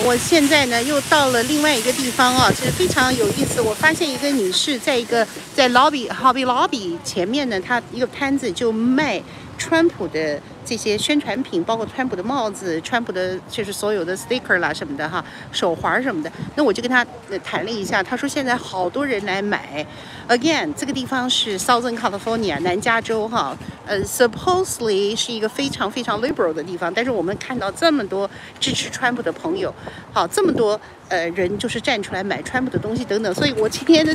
我现在呢又到了另外一个地方啊，其实非常有意思。我发现一个女士在Hobby Lobby 前面呢，她一个摊子就卖川普的这些宣传品，包括川普的帽子、川普的就是所有的 sticker 啦什么的哈，手环什么的。那我就跟她谈了一下，她说现在好多人来买。Again， 这个地方是 Southern California 南加州哈，supposedly 是一个非常非常 liberal 的地方，但是我们看到这么多支持川普的朋友，好，这么多人就是站出来买川普的东西等等，所以我今天的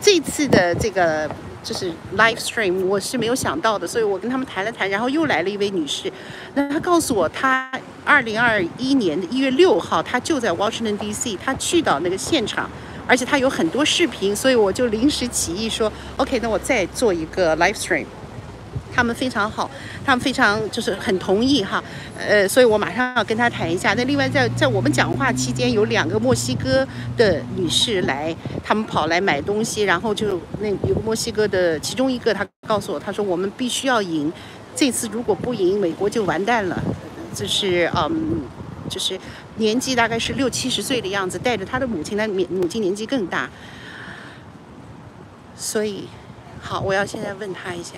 这次的这个就是 live stream 我是没有想到的，所以我跟他们谈了谈，然后又来了一位女士，那她告诉我，她2021年的1月6号，她就在 Washington D.C.， 她去到那个现场。而且他有很多视频，所以我就临时起意说 ，OK， 那我再做一个 live stream。他们非常好，他们非常就是很同意哈，所以我马上要跟他谈一下。那另外在我们讲话期间，有2个墨西哥的女士来，他们跑来买东西，然后就那有个墨西哥的其中一个，他告诉我，他说我们必须要赢，这次如果不赢，美国就完蛋了，就是年纪大概是60、70岁的样子，带着他的母亲，他母亲年纪更大，所以好，我要现在问他一下。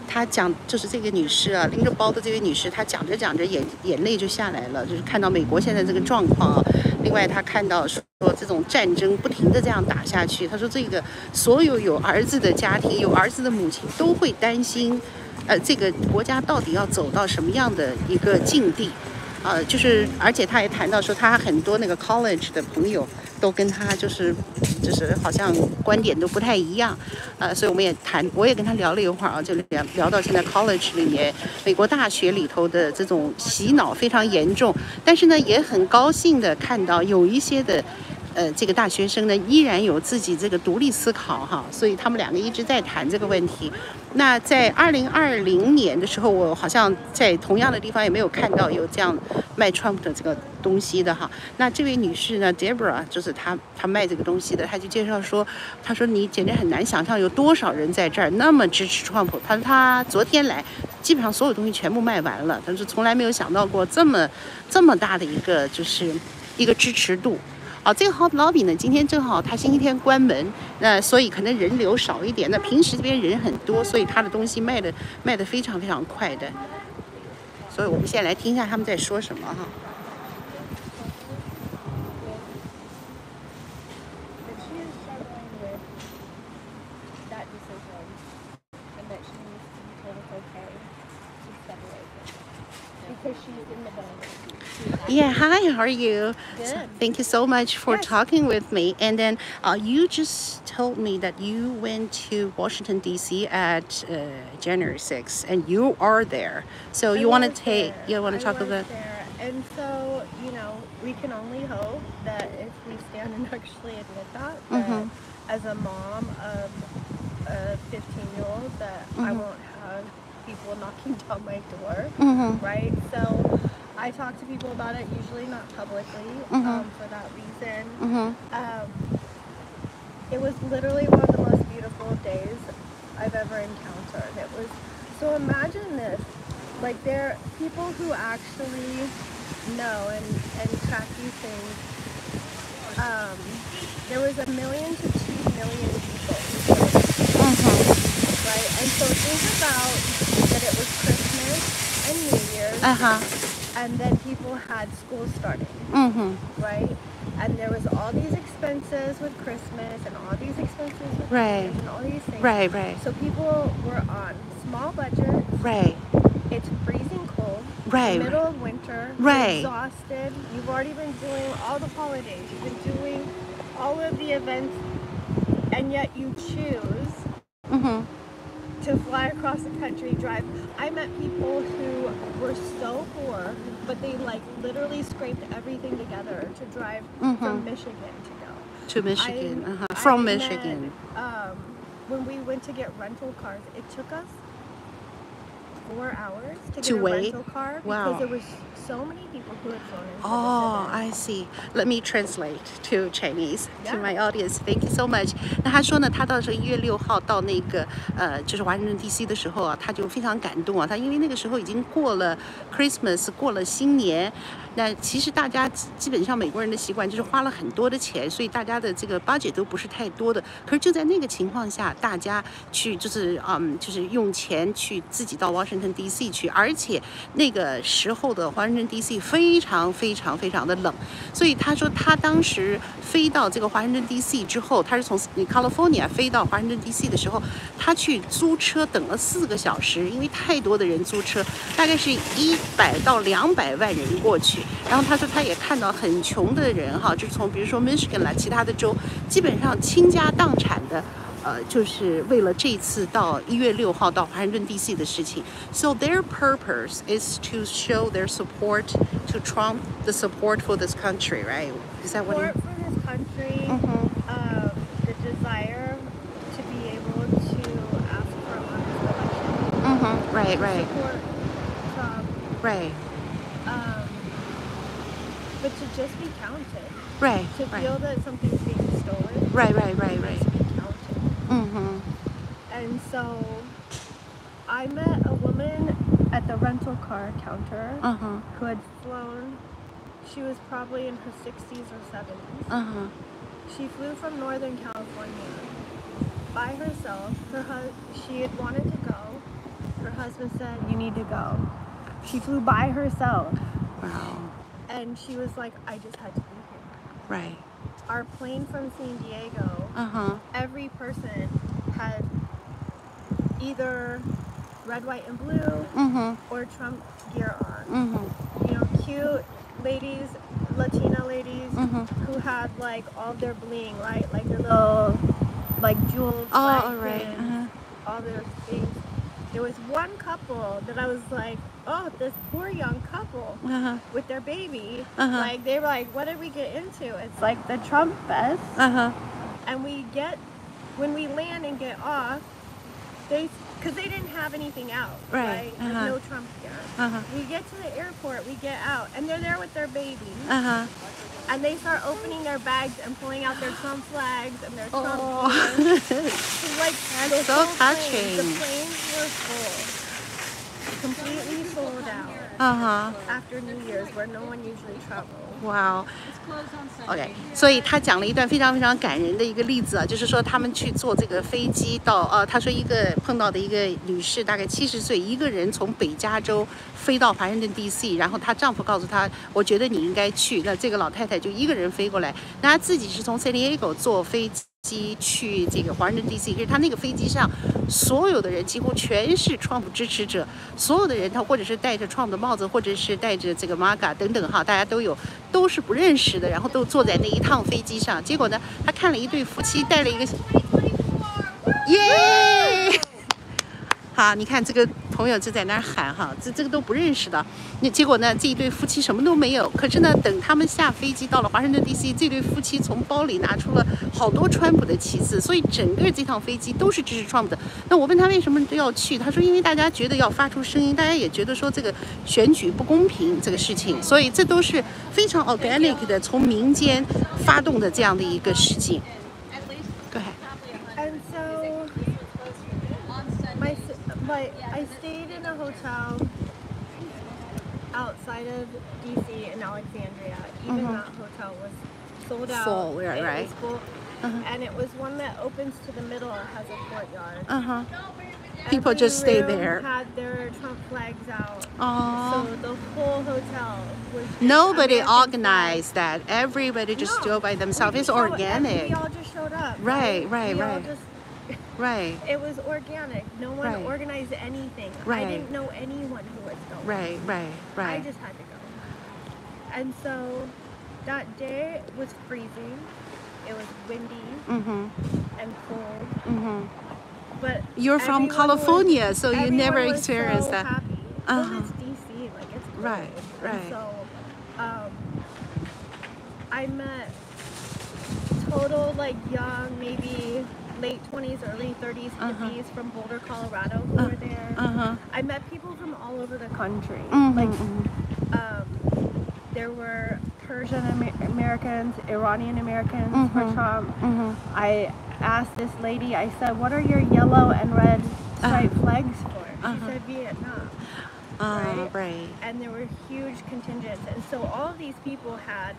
他讲就是这个女士啊，拎着包的这位女士，她讲着讲着眼泪就下来了，就是看到美国现在这个状况啊。另外，她看到说这种战争不停的这样打下去，她说这个所有儿子的家庭、有儿子的母亲都会担心，这个国家到底要走到什么样的一个境地？就是而且她也谈到说，她很多那个 college 的朋友都跟她就是好像观点都不太一样，所以我也跟她聊了一会儿啊，就聊到现在 college 里面，美国大学里头的这种洗脑非常严重，但是呢，也很高兴的看到有一些的。这个大学生呢，依然有自己这个独立思考哈，所以他们2个一直在谈这个问题。那在2020年的时候，我好像在同样的地方也没有看到有这样卖 Trump 的这个东西的哈。那这位女士呢 ，Deborah， 就是她卖这个东西的，她就介绍说，她说你简直很难想象有多少人在这儿那么支持 Trump。她说她昨天来，基本上所有东西全部卖完了，她说从来没有想到过这么大的一个就是一个支持度。这个 Hobby Lobby 呢，今天正好它星期天关门，那所以可能人流少一点。那平时这边人很多，所以它的东西卖得非常非常快的。所以我们现在来听一下他们在说什么哈。Yeah, hi, how are you? Good. Thank you so much for talking with me. And then you just told me that you went to Washington, D.C. at January 6th, and you are there. So you want to talk about... There. And so, we can only hope that if we stand and actually admit that as a mom of a 15-year-old, that I won't have people knocking down my door, right? So I talk to people about it, usually not publicly, for that reason. It was literally one of the most beautiful days I've ever encountered. It was, so imagine this, like there are people who actually know and track these things. There was 1 million to 2 million people who right? And so think about that it was Christmas and New Year's. And then people had school starting, right? And there was all these expenses with Christmas and all these expenses with New Year's and all these things. Right. So people were on small budgets. Right. It's freezing cold. Right. Middle of winter. Right. You're exhausted. You've already been doing all the holidays. You've been doing all of the events, and yet you choose to fly across the country, drive. I met people who were so poor, but they literally scraped everything together to drive from Michigan to go. To Michigan, from Michigan. When we went to get rental cars, it took us 4 hours to To get a wait? rental car Wow. because there was so many people who had flown into Oh, this event. I see. Let me translate to Chinese to Yeah. my audience. Thank you so much. 那他说呢，他到这1月6号到那个就是华盛顿 DC 的时候啊，他就非常感动啊。他因为那个时候已经过了 Christmas， 过了新年。那其实大家基本上美国人的习惯就是花了很多的钱，所以大家的这个 budget 都不是太多的。可是就在那个情况下，大家去就是用钱去自己到 Washington DC 去，而且那个时候的 Washington DC 非常非常非常的冷，所以他说他当时飞到这个华盛顿 DC 之后，他是从 California 飞到华盛顿 DC 的时候，他去租车等了4个小时，因为太多的人租车，大概是100到200万人过去。然后他说他也看到很穷的人哈，就是从比如说 Michigan 啦，其他的州，基本上倾家荡产的。就是为了这次到1月6号到华盛顿 DC 的事情。So their purpose is to show their support to Trump, the support for this country, right? Is that what? Support for this country, the desire to be able to ask for honest election. Right, right. Support Trump. Right. But to just be counted. Right. To feel that something's being stolen. Right. To be counted. And so I met a woman at the rental car counter who had flown. She was probably in her 60s or 70s. She flew from Northern California by herself. She had wanted to go. Her husband said, "You need to go." She flew by herself. Wow. And she was like, "I just had to be here." Right. Our plane from San Diego, every person had either red, white, and blue or Trump gear on. You know, cute ladies, Latina ladies who had like all their bling, right? Like their little like jewels, all right. all their things. There was one couple that I was like, oh, this poor young couple with their baby. Like they were like, what did we get into? It's like the Trump fest. And when we land and get off, because they didn't have anything out, right? There's no Trump here. We get to the airport, we get out, and they're there with their baby. And they start opening their bags and pulling out their Trump flags and their Trump flags. Like, that's so touching. The planes were full. Completely sold out. After New Year's, where no one usually travels. Wow. OK， 所以他讲了一段非常非常感人的一个例子啊，就是说他们去坐这个飞机到他说一个碰到的一个女士，大概70岁，一个人从北加州飞到华盛顿 DC， 然后她丈夫告诉她，我觉得你应该去。那这个老太太就一个人飞过来，那她自己是从 San Diego 坐飞机去这个华盛顿 DC， 就是他那个飞机上所有的人几乎全是 Trump 支持者，所有的人他或者是戴着 Trump 的帽子，或者是戴着这个 MAGA 等等哈，大家都是不认识的，然后都坐在那一趟飞机上。结果呢，他看了一对夫妻带了一个，耶！好，你看这个朋友就在那儿喊哈，这个都不认识的。那结果呢，这一对夫妻什么都没有。可是呢，等他们下飞机到了华盛顿 DC， 这对夫妻从包里拿出了好多川普的旗帜，所以整个这趟飞机都是支持川普的。那我问他为什么要去，他说因为大家觉得要发出声音，大家也觉得说这个选举不公平这个事情，所以这都是非常 organic 的从民间发动的这样的一个事情。Go ahead. And so, I stayed in a hotel outside of DC in Alexandria. Even that hotel was sold out. Full, right, right. It was full. And it was one that opens to the middle and has a courtyard. People just stay there. Had their Trump flags out. Oh. So the whole hotel was. Nobody organized that. Everybody just go by themselves. It's organic. We all just showed up. Right. Right. It was organic. No one organized anything. Right. I didn't know anyone who was going. Right. I just had to go. And so that day was freezing. It was windy and cold. But you're from California, so you never was experienced so that. Happy. Well, it's DC, like it's cold. Right. And so I met total like young, maybe late 20s, early 30s hippies from Boulder, Colorado who were there. I met people from all over the country. Like, there were Persian Americans, Iranian Americans for Trump. I asked this lady, I said, what are your yellow and red striped flags for? She said Vietnam. Right. And there were huge contingents. And so all of these people had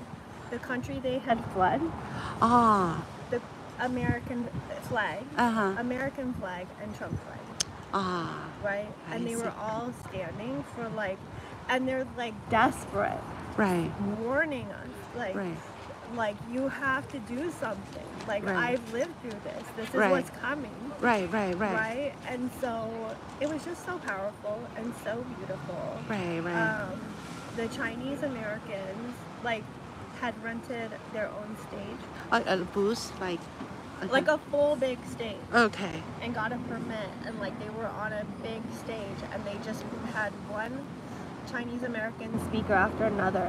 the country they had fled, the American flag, American flag, and Trump flag. Right? And they were all standing for like, and they're like desperate. Right. Warning us. Like you have to do something. Like I've lived through this. This is what's coming. Right? And so it was just so powerful and so beautiful. The Chinese Americans like had rented their own stage. A booth, like a full big stage. Okay. And got a permit, and like they were on a big stage, and they just had one Chinese American speaker after another,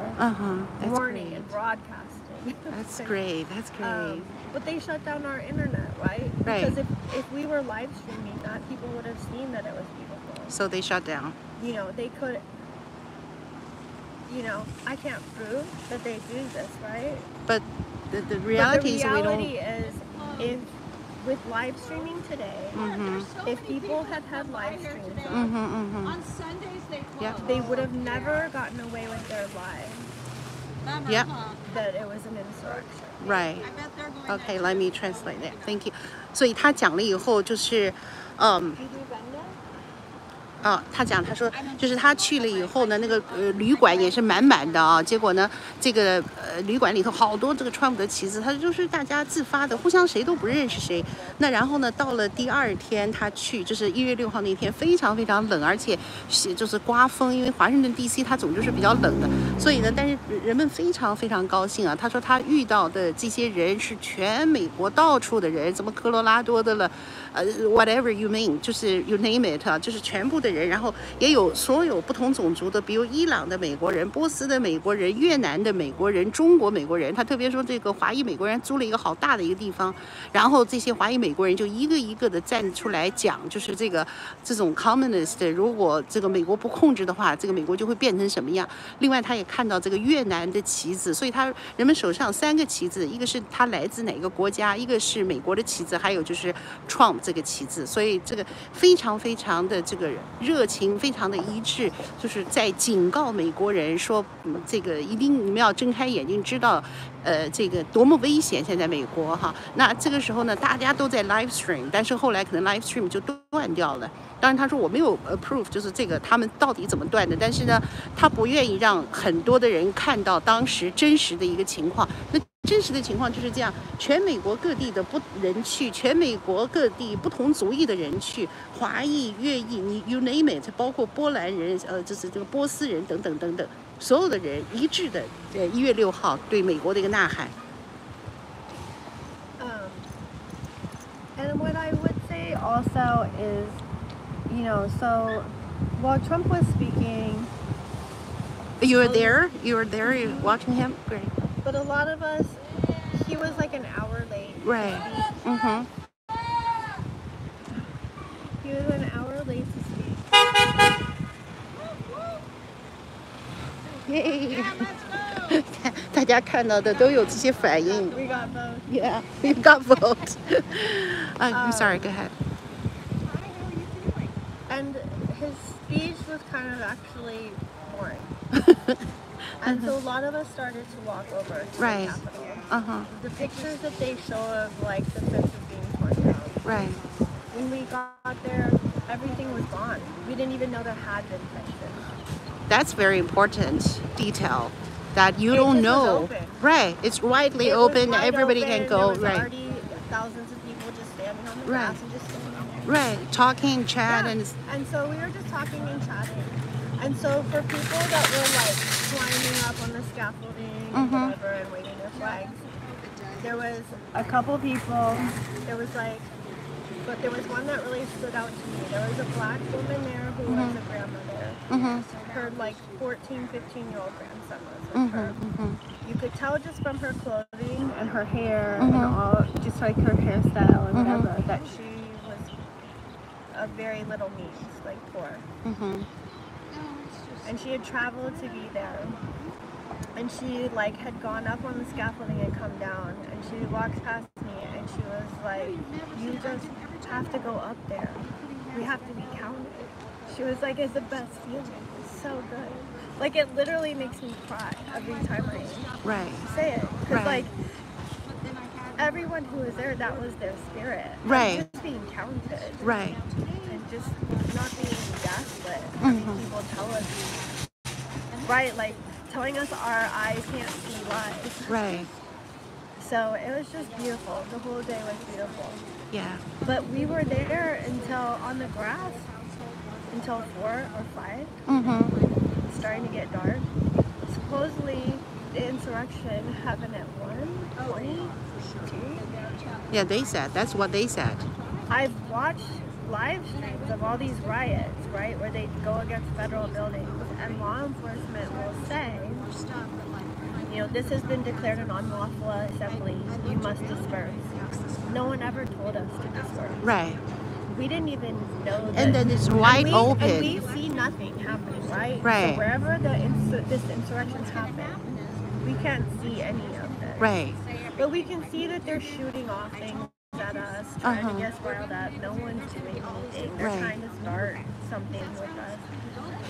warning and broadcasting. That's great. That's great. But they shut down our internet, right? Because if we were live streaming that, people would have seen that it was beautiful. So they shut down. You know, they could. You know, I can't prove that they do this, right? But the reality, is if with live streaming today, if people had live streams on Sundays they close. they would have never gotten away with their lie. That it was an insurrection. Right. Okay, let me translate that. Thank you. 所以他讲了以后，就是，他说就是他去了以后呢，那个旅馆也是满满的啊。结果呢，这个旅馆里头好多这个川普的旗帜，他就是大家自发的，互相谁都不认识谁。那然后呢，到了第二天他去，就是1月6号那天，非常非常冷，而且就是刮风，因为华盛顿 DC 它总就是比较冷的，所以呢，但是人们非常非常高兴啊。他说他遇到的这些人是全美国到处的人，什么科罗拉多的了，whatever you mean， 就是 you name it 啊，就是全部的人。然后也有所有不同种族的，比如伊朗的美国人、波斯的美国人、越南的美国人、中国美国人。他特别说这个华裔美国人租了一个好大的一个地方，然后这些华裔美国人就一个一个的站出来讲，就是这种 communist， 如果这个美国不控制的话，这个美国就会变成什么样。另外他也看到这个越南的旗子，所以人们手上3个旗子，一个是他来自哪个国家，一个是美国的旗子，还有就是 Trump 这个旗子，所以这个非常非常的这个热情非常的一致，就是在警告美国人说，这个一定你们要睁开眼睛知道，这个多么危险，现在美国哈。那这个时候呢，大家都在 live stream， 但是后来可能 live stream 就断掉了。当然他说我没有 approve， 就是这个他们到底怎么断的，但是呢，他不愿意让很多的人看到当时真实的一个情况。那真实的情况就是这样，全美国各地的人去，全美国各地不同族裔的人去，华裔、越裔，你 you name it， 包括波兰人，就是这个波斯人等等等等，所有的人一致的，1月6号对美国的一个呐喊。And what I would say also is, you know, so while Trump was speaking, you were there, you're watching him, great. But a lot of us, he was like an hour late. Right. He was an hour late to speak. Yay! 大家看到的都有这些反应。We got votes. Yeah, we got votes. I'm sorry. Go ahead. And his speech was kind of actually boring. And so a lot of us started to walk over to the Capitol. The pictures that they show of like the fences being torn down. Right. When we got there, everything was gone. We didn't even know there had been fences. That's very important detail that you don't know. Right. It's widely open. Everybody can go. There was right. already thousands of people just standing on the grass and just sitting on the Right. Talking, chat, and so we were just talking and chatting. And so for people that were like climbing up on the scaffolding and whatever and waving their flags, there was a couple people, but there was one that really stood out to me. There was a black woman there who was a grandmother. Her like 14, 15-year-old grandson was with her. You could tell just from her clothing and her hair and all, just like her hairstyle and whatever, that she was of very little means, like poor. And she had traveled to be there. And she like had gone up on the scaffolding and come down, and she walks past me and she was like, "You just have to go up there. We have to be counted." She was like, "It's the best feeling. It's so good." Like it literally makes me cry every time I say it, because like everyone who was there, that was their spirit. Just being counted. And just not being gaslit. People tell us, like telling us our eyes can't see lies. So it was just beautiful. The whole day was beautiful. But we were there until on the grass until 4 or 5. It's starting to get dark. Supposedly the insurrection happened at 1:20. Yeah, they said. That's what they said. I've watched live streams of all these riots, right, where they go against federal buildings, and law enforcement will say, you know, this has been declared an unlawful assembly, you must disperse. No one ever told us to disperse. We didn't even know that. And then it's wide open. And we see nothing happening, right? So wherever this insurrection's happened, we can't see any of this. But we can see that they're shooting off things at us, trying to get us riled up. No one's doing anything. They're trying to start something with us.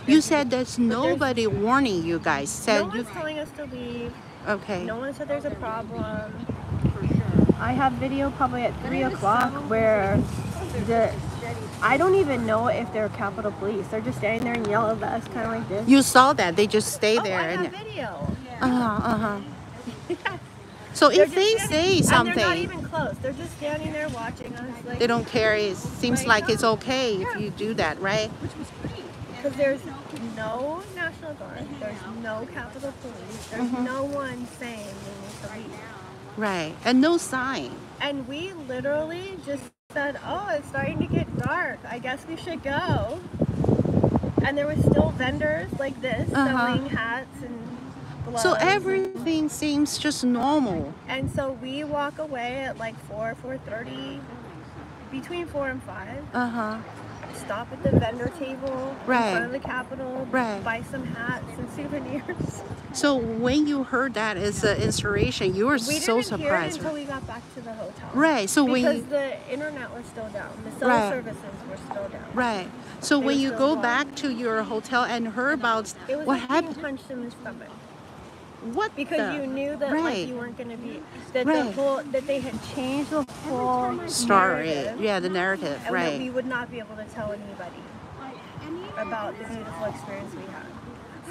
You said there's nobody warning you guys. Said no one's telling us to leave. Okay. No one said there's a problem. I have video probably at 3 o'clock where I don't even know if they're Capitol Police. They're just standing there in yellow vests, kind of like this. You saw that. They just stay there. I have video. So if they say something, and they're not even close. They're just standing there watching us. Like, they don't care. It seems like it's okay if you do that, right? Because there's no National Guard. There's no Capitol Police. There's no one saying we need to leave. And no sign. And we literally just said, "Oh, it's starting to get dark. I guess we should go." And there were still vendors like this selling hats and gloves. So everything seems just normal. And so we walk away at like 4:30, between 4 and 5. Stop at the vendor table in front of the Capitol, buy some hats and souvenirs. So when you heard that as an inspiration, you were so surprised. We didn't hear it until we got back to the hotel. So because the internet was still down, the cell services were still down. So when you go back to your hotel and heard about it was what like happened, being punched in the stomach. Because you knew that like you weren't going to be the whole that they had changed the whole story, narrative, the narrative, and that we would not be able to tell anybody about the beautiful experience we had.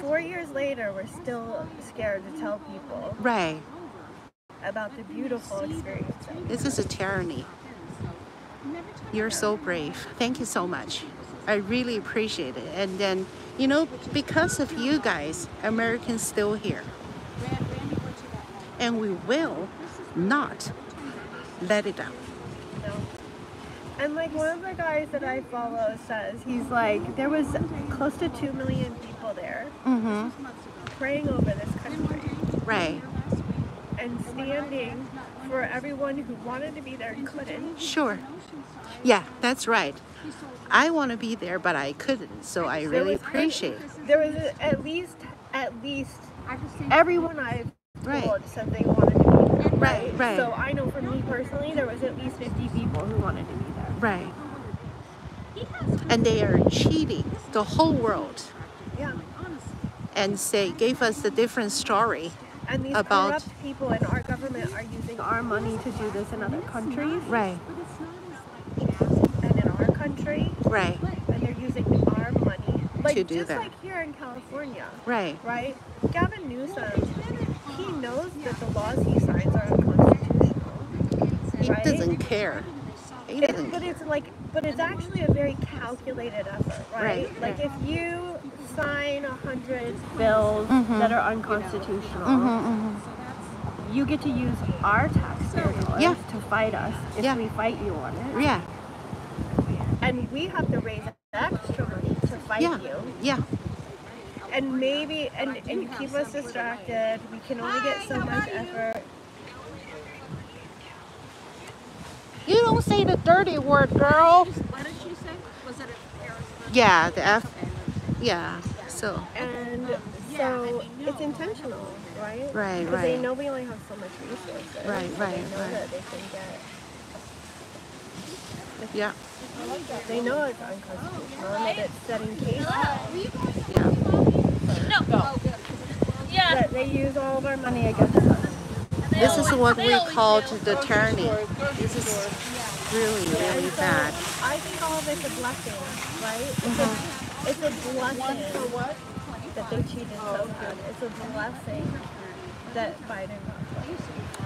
4 years later, we're still scared to tell people about the beautiful experience. This is a tyranny. You're so brave. Thank you so much. I really appreciate it. And then, you know, because of you guys, Americans still here. And we will not let it down. No. And like one of the guys that I follow says, he's like, there was close to 2 million people there praying over this country. And standing for everyone who wanted to be there and couldn't. Yeah, that's right. I want to be there, but I couldn't. So I really appreciate it. There was at least everyone I've told said they wanted to be there. So I know for me personally, there was at least 50 people who wanted to be there. And they are cheating the whole world. And gave us a different story. And these corrupt people in our government are using our money to do this in other countries. And in our country. And they're using our money. Like, to do just that. like here in California. Gavin Newsom, he knows that the laws he signs are unconstitutional. He doesn't care. But it's actually a very calculated effort, Like if you sign 100 bills that are unconstitutional, you get to use our taxpayer dollars to fight us if we fight you on it. And we have to raise extra money to fight you. and maybe and keep us distracted. We can only get so much effort. You don't say the dirty word, girl. What did she say? Was it Arizona? Yeah, the F. Yeah. So. And so it's intentional, right? Right. Because they know we only have so much resources. Right. So they know that they can get. Yeah. They know it's unconstitutional and that it's setting cases. Yeah. No. Oh, good. Yeah. That they use all of our money against us. This is what we call the tyranny. This is really, really bad. I think all of it's a blessing, right? It's a blessing that they cheated so good. It's a blessing that Biden got.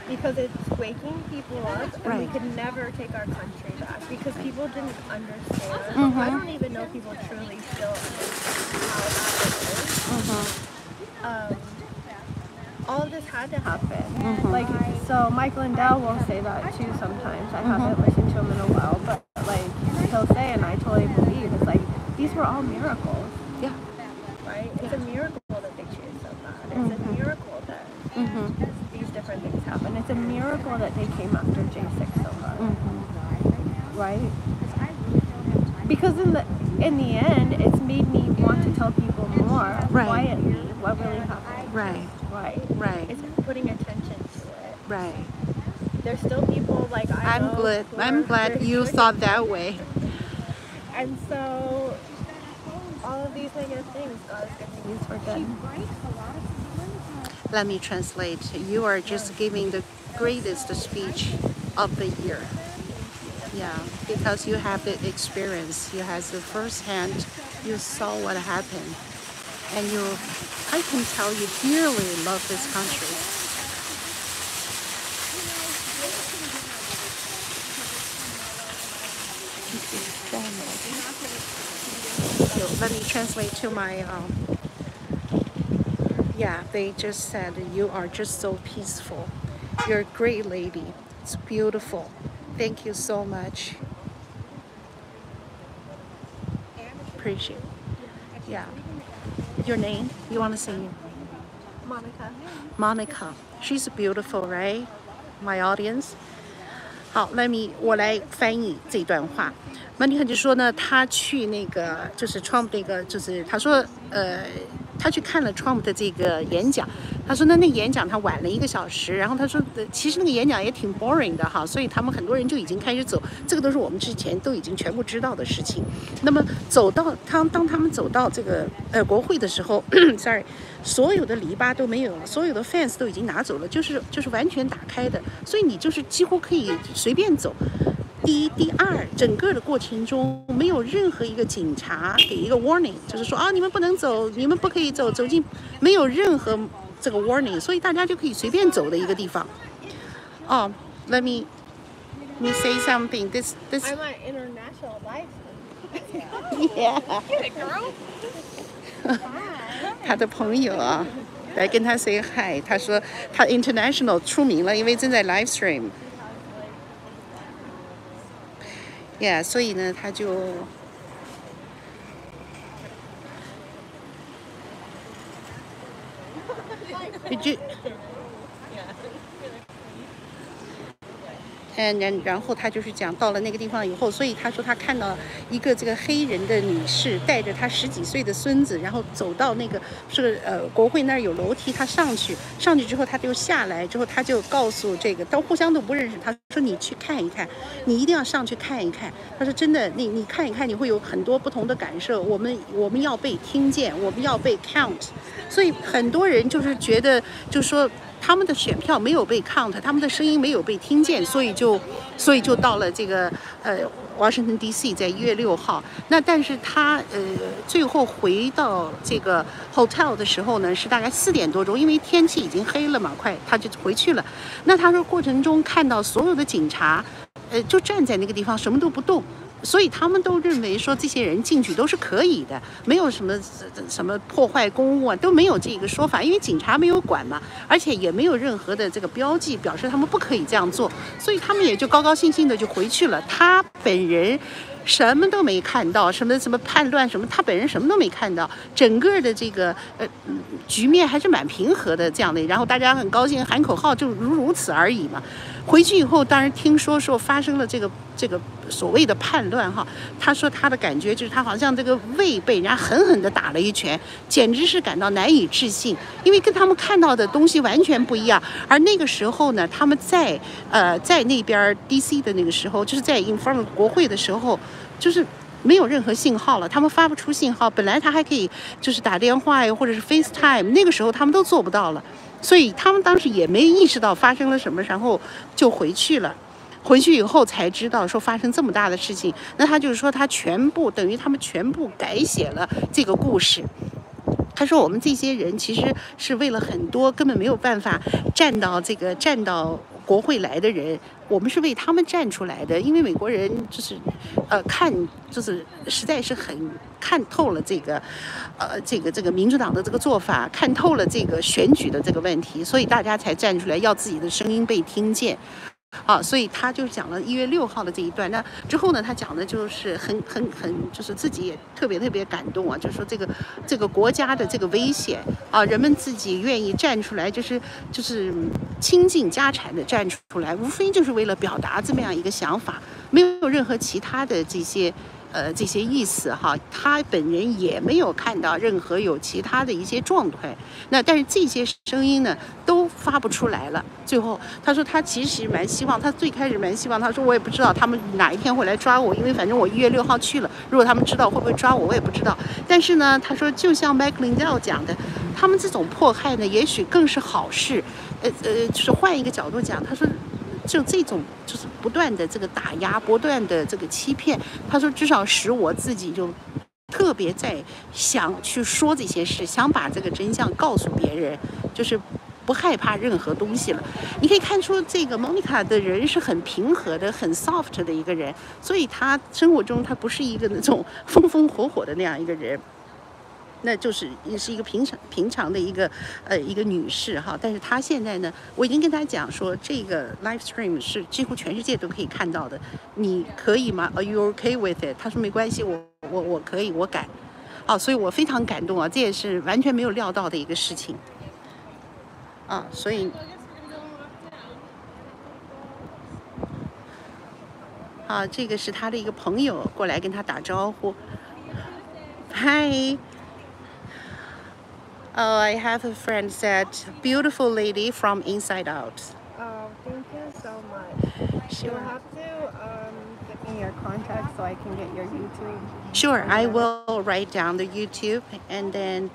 Because it's waking people up, and we could never take our country back because people didn't understand. I don't even know people truly still understand how bad it is. All of this had to happen. Like, so Mike Lindell will say that too sometimes. I haven't listened to him in a while, but like he'll say, and I totally believe, it's like these were all miracles. Yeah. Right? It's a miracle that they cheated so bad. It's a miracle that these different things happen. It's a miracle that they came after J6 so hard. Right? Because in the end, it's made me want to tell people more quietly what really happened. Right. It's putting attention to it. Right. There's still people like I'm glad you thought that way. And so all of these negative things God is going to use for good. Let me translate. You are just giving the greatest speech of the year. Yeah, because you have the experience. You have the first hand. You saw what happened. And I can tell you dearly love this country. So let me translate to my, yeah, they just said, you are just so peaceful. You're a great lady. It's beautiful. Thank you so much. Appreciate it. Yeah. Your name? You want to say it? Monica. Monica. She's beautiful, right? My audience. 好，我来翻译这段话。Monica 就说呢，他去那个就是 Trump 那个，就是他说他去看了 Trump 的这个演讲。他说那演讲他晚了1个小时，然后他说其实那个演讲也挺 boring 的哈，所以他们很多人就已经开始走，这个都是我们之前都已经全部知道的事情。那么当他们走到这个国会的时候，sorry， 所有的篱笆都没有了，所有的 fence 都已经拿走了，就是完全打开的，所以你就是几乎可以随便走。第一，第二，整个的过程中没有任何一个警察给一个 warning， 就是说啊，你们不能走，你们不可以走进，没有任何这个 warning， 所以大家就可以随便走的一个地方。哦 ，let me say something. This. I'm on international license. Yeah. Get it, girl. 他的朋友啊，来跟他 say hi， 他说他 international 出名了，因为正在 live stream。Yeah， 所以呢，他就然后他就是讲到了那个地方以后，所以他说他看到一个这个黑人的女士带着她10几岁的孙子，然后走到那个国会那儿有楼梯，他上去之后他就下来，之后他就告诉这个互相都不认识，他说你去看一看，你一定要上去看一看。他说真的，你看一看，你会有很多不同的感受。我们要被听见，我们要被 count， 所以很多人就是觉得，就说。他们的选票没有被 count， 他们的声音没有被听见，所以就到了这个Washington D.C. 在1月6号。那但是他最后回到这个 hotel 的时候呢，是大概4点多钟，因为天气已经黑了嘛，快他就回去了。那他说过程中看到所有的警察就站在那个地方什么都不动。所以他们都认为说这些人进去都是可以的，没有什么破坏公物啊，都没有这个说法，因为警察没有管嘛，而且也没有任何的这个标记表示他们不可以这样做，所以他们也就高高兴兴的就回去了。他本人什么都没看到，什么叛乱什么，他本人什么都没看到，整个的这个局面还是蛮平和的这样的，然后大家很高兴喊口号，就如此而已嘛。回去以后，当然听说发生了这个所谓的叛乱哈，他说他的感觉就是他好像这个胃被人家狠狠地打了一拳，简直是感到难以置信，因为跟他们看到的东西完全不一样。而那个时候呢，他们在那边 DC 的那个时候，就是在 in front of 国会的时候，就是没有任何信号了，他们发不出信号。本来他还可以就是打电话呀，或者是 FaceTime， 那个时候他们都做不到了。所以他们当时也没意识到发生了什么，然后就回去了。回去以后才知道说发生这么大的事情，那他就是说他等于他们全部改写了这个故事。他说我们这些人其实是为了很多根本没有办法站到国会来的人，我们是为他们站出来的，因为美国人就是就是实在是很看透了这个民主党的这个做法，看透了这个选举的这个问题，所以大家才站出来要自己的声音被听见。所以他就讲了1月6号的这一段。那之后呢，他讲的就是很，就是自己也特别感动啊，就是说这个国家的这个危险啊，人们自己愿意站出来，就是倾尽家产的站出来，无非就是为了表达这么样一个想法，没有任何其他的这些意思哈。他本人也没有看到任何有其他的一些状态。那但是这些声音呢，都发不出来了。最后他说他其实蛮希望，他最开始蛮希望，他说我也不知道他们哪一天会来抓我，因为反正我1月6号去了，如果他们知道会不会抓我，我也不知道。但是呢，他说就像麦克林道讲的，他们这种迫害呢，也许更是好事。就是换一个角度讲，他说就这种就是不断的这个打压，不断的这个欺骗，他说至少使我自己就特别在想去说这些事，想把这个真相告诉别人，就是不害怕任何东西了。你可以看出这个 Monica 的人是很平和的，很 soft 的一个人，所以她生活中她不是一个那种风火的那样一个人。那就是也是一个平常的一个女士哈，但是她现在呢，我已经跟她讲说，这个 live stream 是几乎全世界都可以看到的，你可以吗 ？Are you okay with it？ 她说没关系，我可以，我敢。所以我非常感动啊，这也是完全没有料到的一个事情所以这个是她的一个朋友过来跟她打招呼，嗨。Oh, I have a friend said, beautiful lady from inside out. Oh, thank you so much. Sure. You'll have to give me your contact so I can get your YouTube. Sure, I will write down the YouTube and then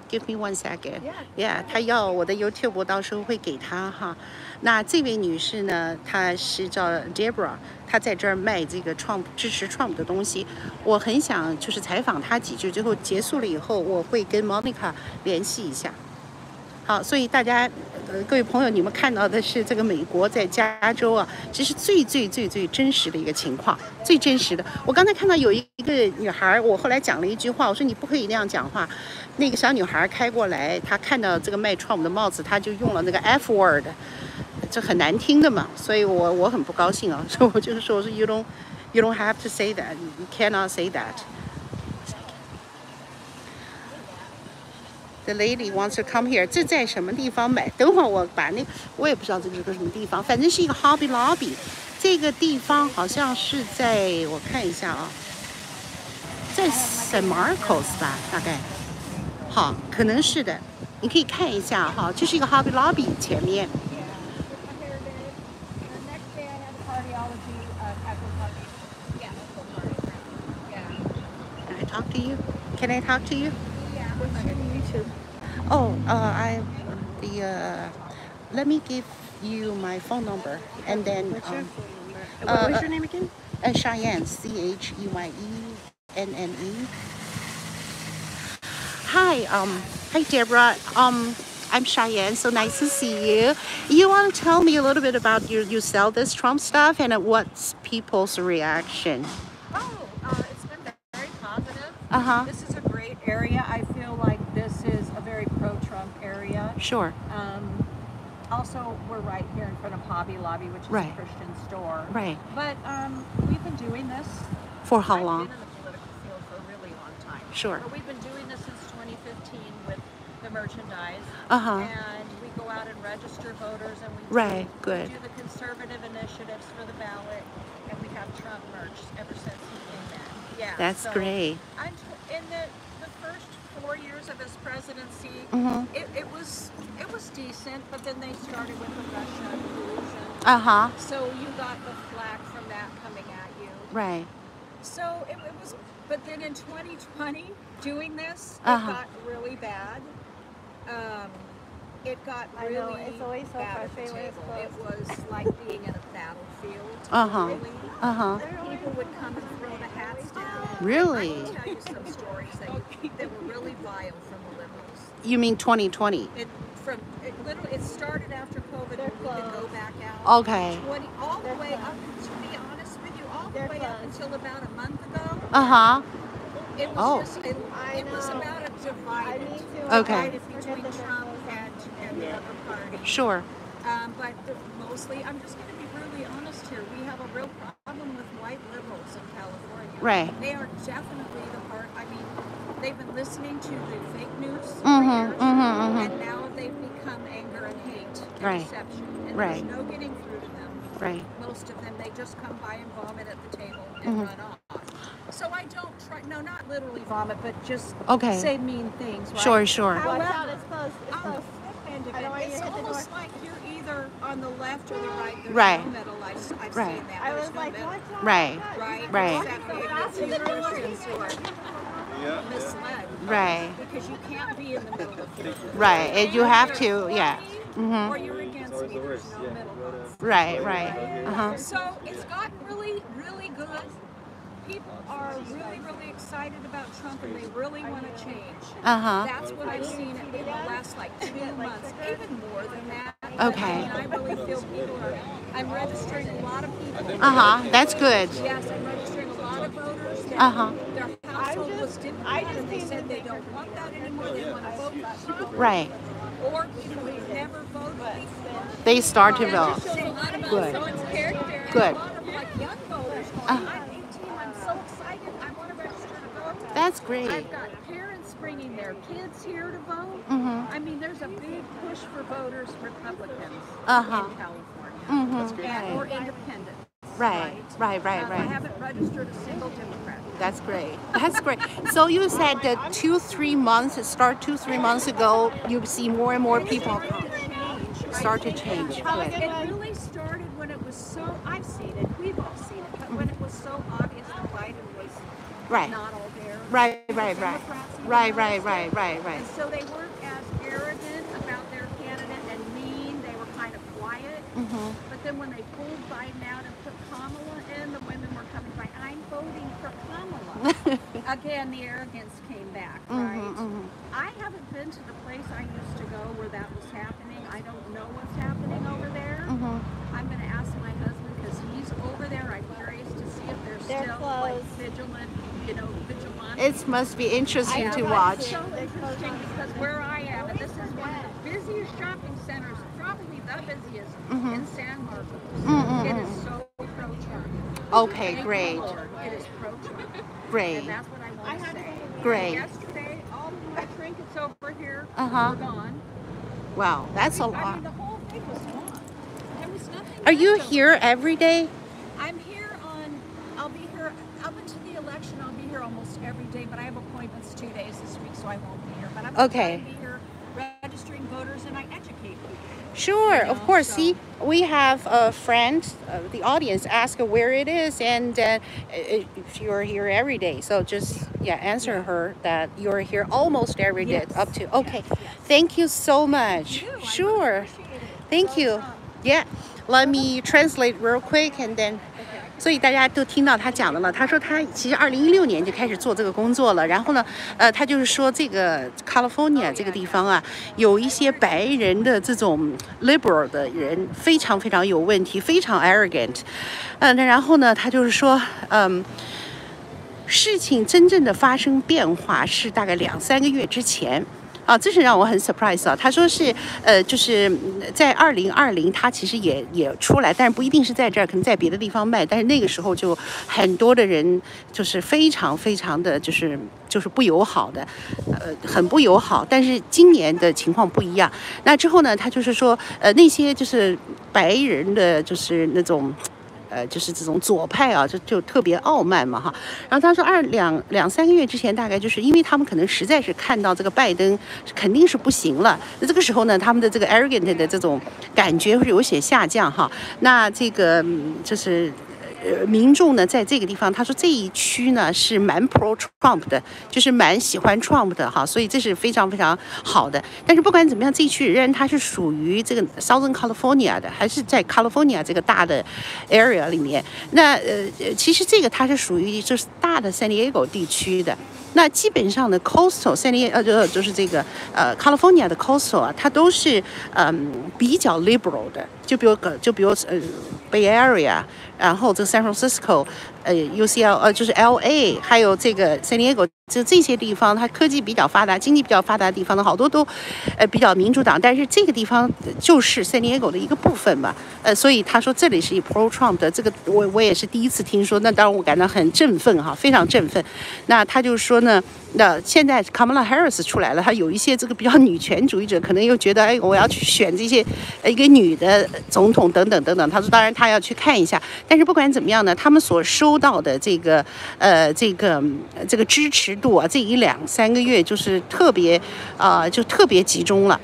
give me 1 second. Yeah, 她要我的 YouTube， 我到时候会给她哈。那这位女士呢，她是叫 Deborah， 她在这儿卖这个支持 Trump 的东西。我很想就是采访她几句，最后结束了以后，我会跟 Monica 联系一下。好，所以大家各位朋友，你们看到的是这个美国在加州啊，这是最真实的一个情况，最真实的。我刚才看到有一个女孩，我后来讲了一句话，我说你不可以那样讲话。那个小女孩开过来，她看到这个卖 Trump 的帽子，她就用了那个 F word， 这很难听的嘛，所以我很不高兴啊，所以我就是说，我说 you don't have to say that, you cannot say that. The lady wants to come here. 这在什么地方买？等会儿我把我也不知道这是个什么地方，反正是一个 Hobby Lobby。这个地方好像是在，我看一下啊，在 San Marcos 吧，大概。好，可能是的，你可以看一下哈，这是一个 Hobby Lobby 前面。Can I talk to you? Can I talk to you? What's your YouTube? Oh, let me give you my phone number, and then What's your phone number? What was your name again? Cheyenne, Cheyenne. Hi, Deborah. I'm Cheyenne. So nice to see you. You want to tell me a little bit about you sell this Trump stuff and what's people's reaction? It's been very positive. This is a great area. I feel like this is a very pro-Trump area. Sure. also, we're right here in front of Hobby Lobby, which is Right. a Christian store. Right. But we've been doing this. For how I've long? been in the political field for a really long time. Sure. But we've been doing this since 2015 with the merchandise. Uh-huh. And we go out and register voters, and we Right, do, good. we do the conservative initiatives for the ballot, and we have Trump merch ever since he came in. Yeah. That's so great. in the first 4 years of his presidency, it was decent, but then they started with the Russia collusion. Uh-huh. So you got the flack from that coming at you. Right. So it was, but then in 2020, doing this, it got really bad. It got really I know, it's always so bad at the frustrating when it's table. It was like being in a battlefield. Really. People would come and throw the hats down. Really? I can tell you some stories that were really vile from the liberals. You mean 2020? It started after COVID when we could go back out. Okay. All the way up, to be honest with you, all the way up until about a month ago. Uh-huh. It was just, it was about a divided, Okay. divided between Trump and the other party. Sure. But mostly, I'm just going to be really honest here. We have a real problem with white liberals in California. Right. They are definitely the part. I mean, they've been listening to the fake news for Mhm, years, mhm, mhm. and now they've become anger and hate and Right. deception. And Right. there's no getting through to them. Right. Most of them, they just come by and vomit at the table and run off. So I don't try, no, not literally vomit, but just say mean things. Right? Sure, sure. Watch out, it's close. It's On close. the flip end of I don't want it, you it's to hit the door. almost like you're either on the left or the right. There's Right. no middle. I've Right. seen that. I There's was no like, middle. watch out. Right. Right. Right. Exactly. It's you Christians who are misled. Right. Because you can't be in the middle of it. Right. And you have to, yeah. Or you're against me. There's no middle ground. Right, right. Uh-huh. So it's gotten really, really good. People are really, really excited about Trump, and they really want to change. Uh-huh. That's what I've seen in the last 2 months, even more than that. Okay. I mean, I really feel people are. I'm registering a lot of people. Uh-huh. That's good. Yes, I'm registering a lot of voters. That Uh-huh. Their household was Democrat, and they said they don't want that anymore. They want to vote for Trump. Right. Or people who've never voted before. They start to vote. Shows a lot about Good. someone's character. Good. A lot of young voters going, I'm 18, I'm so excited, I want to register to vote. That's great. I've got parents bringing their kids here to vote. I mean, there's a big push for voters, Republicans in California, or independents. Right. Right, right, I right. haven't registered a single Democrat. That's great. That's great. So you said that 2-3 months ago, you see more and more people start to change. Good. It really started when it was so, I've seen it, we've all seen it, but when it was so obvious that Biden was Right. not all there. Right. Democrats Right. And so they weren't as arrogant about their candidate and mean, they were kind of quiet. But then when they pulled Biden out and put Kamala in, the women were coming by, I'm voting for Kamala. Again, the arrogance came back, right? I haven't been to the place I used to go where that was happening. I don't know what's happening over there. I'm going to ask my husband because he's over there. I'm curious to see if they're still like vigilant, vigilant. It must be interesting to watch. It's so interesting because where I am, and this is one of the busiest shopping centers, probably the busiest in San Marcos. It is so pro-Trump. Okay, Thank great. the Lord. It is pro-Trump. Great. And that's what I want to say. Great. Yesterday, all of my trinkets over here Uh-huh. were gone. Wow, that's a I lot. mean, the whole thing was gone. There was nothing. Are you left over. here every day? I'm here I'll be here, up until the election, I'll be here almost every day, but I have appointments 2 days this week, so I won't be here. But I'm going to be here registering voters, and I educate people. Sure, of course. so- See, we have a friend, the audience, ask her where it is, and if you're here every day. So just, answer her that you're here almost every day, Yes. up to. Okay, thank you so much. I really Sure. appreciate it. Thank you. Yeah, let me translate real quick and then. 所以大家都听到他讲的了。他说他其实2016年就开始做这个工作了。然后呢，他就是说这个 California 这个地方啊，有一些白人的这种 liberal 的人非常非常有问题，非常 arrogant。然后呢，他就是说，事情真正的发生变化是大概2-3个月之前。啊，这是让我很 surprise 啊。他说是就是在2020，他其实也出来，但是不一定是在这儿，可能在别的地方卖。但是那个时候就很多的人就是非常的就是不友好的，很不友好。但是今年的情况不一样。那之后呢，他就是说那些就是白人的，就是那种。就是这种左派啊，就特别傲慢嘛哈。然后他说两三个月之前，大概就是因为他们可能实在是看到这个拜登肯定是不行了，那这个时候呢，他们的这个 arrogant 的这种感觉会有些下降哈。那这个就是民众呢，在这个地方，他说这一区呢是蛮 pro Trump 的，就是蛮喜欢 Trump 的哈，所以这是非常好的。但是不管怎么样，这一区仍然它是属于这个 Southern California 的，还是在 California 这个大的 area 里面。那其实这个它是属于就是大的 San Diego 地区的。那基本上的 coastal San Diego 就是这个California 的 coastal 啊，它都是比较 liberal 的，就比如Bay Area， 然后这个 San Francisco。UCL 就是 LA， 还有这个 San Diego， 这些地方，它科技比较发达、经济比较发达的地方呢，好多都比较民主党，但是这个地方就是 San Diego 的一个部分吧。所以他说这里是以 pro Trump 的，这个我也是第一次听说，那当然我感到很振奋哈，非常振奋。那他就说呢，那现在 Kamala Harris 出来了，他有一些这个比较女权主义者可能又觉得，哎，我要去选这些一个女的总统等等。他说当然他要去看一下，但是不管怎么样呢，他们所收到的这个支持度啊，这1-3个月就是特别集中了，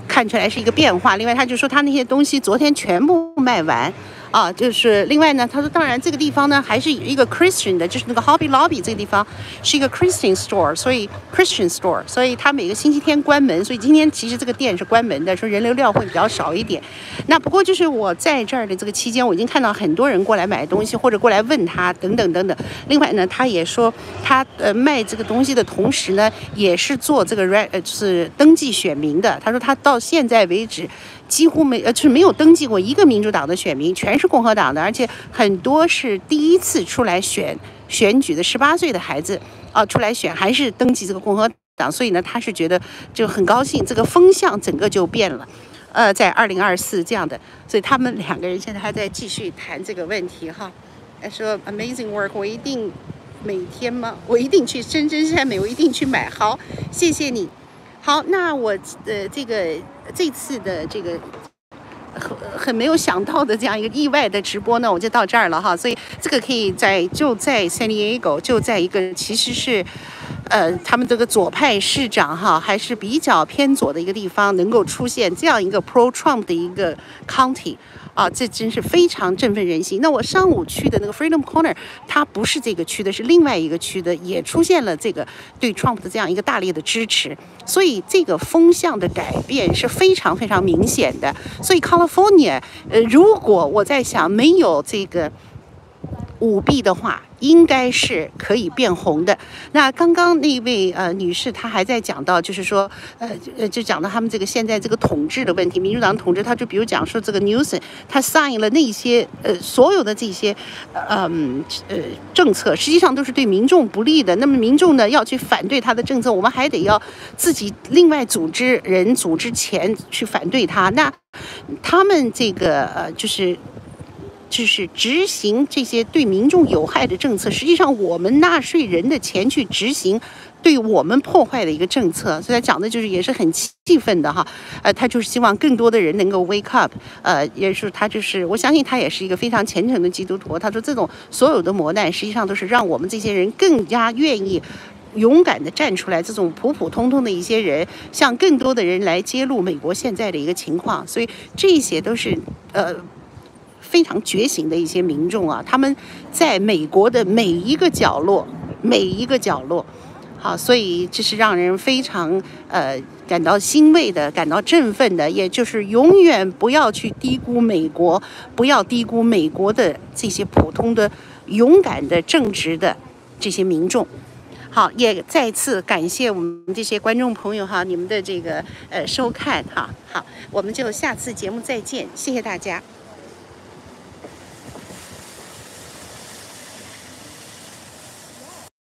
看出来是一个变化。另外他就说他那些东西昨天全部卖完。啊，就是另外呢，他说，当然这个地方呢还是一个 Christian 的，就是那个 Hobby Lobby 这个地方是一个 Christian store， 所以 Christian store， 所以他每个星期天关门，所以今天其实这个店是关门的，说人流量会比较少一点。那不过就是我在这儿的这个期间，我已经看到很多人过来买东西，或者过来问他等等。另外呢，他也说他卖这个东西的同时呢，也是做这个就是登记选民的。他说他到现在为止。几乎就是没有登记过一个民主党的选民，全是共和党的，而且很多是第一次出来选举的18岁的孩子出来选，还是登记这个共和党，所以呢，他是觉得就很高兴，这个风向整个就变了。在2024这样的，所以他们2个人现在还在继续谈这个问题哈。说 amazing work， 我一定每天吗？我一定去深山美，我一定去买。好，谢谢你。好，那我这次的这个很没有想到的这样一个意外的直播呢，我就到这儿了哈。所以这个可以就在 San Diego， 就在一个其实是他们这个左派市长哈，还是比较偏左的一个地方，能够出现这样一个 pro Trump 的一个 county。这真是非常振奋人心。那我上午去的那个 Freedom Corner， 它不是这个区的，是另外一个区的，也出现了这个对 Trump 的这样一个大力的支持。所以这个风向的改变是非常明显的。所以 California， 如果我在想没有这个舞弊的话，应该是可以变红的。那刚刚那位女士她还在讲到，就是说就讲到他们这个现在这个统治的问题，民主党统治，她就比如讲说这个 Newsom 他 sign 了那些所有的这些政策，实际上都是对民众不利的。那么民众呢要去反对他的政策，我们还得要自己另外组织钱去反对他。那他们这个就是执行这些对民众有害的政策，实际上我们纳税人的钱去执行对我们破坏的一个政策，所以他讲的就是也是很气愤的哈。他就是希望更多的人能够 wake up， 也是他就是我相信他也是一个非常虔诚的基督徒。他说这种所有的磨难，实际上都是让我们这些人更加愿意勇敢地站出来，这种普通的一些人，向更多的人来揭露美国现在的一个情况。所以这些都是非常觉醒的一些民众啊，他们在美国的每一个角落，好，所以这是让人非常感到欣慰的，感到振奋的，也就是永远不要去低估美国，不要低估美国的这些普通的勇敢的正直的这些民众。好，也再次感谢我们这些观众朋友哈，你们的这个收看哈。好，我们就下次节目再见，谢谢大家。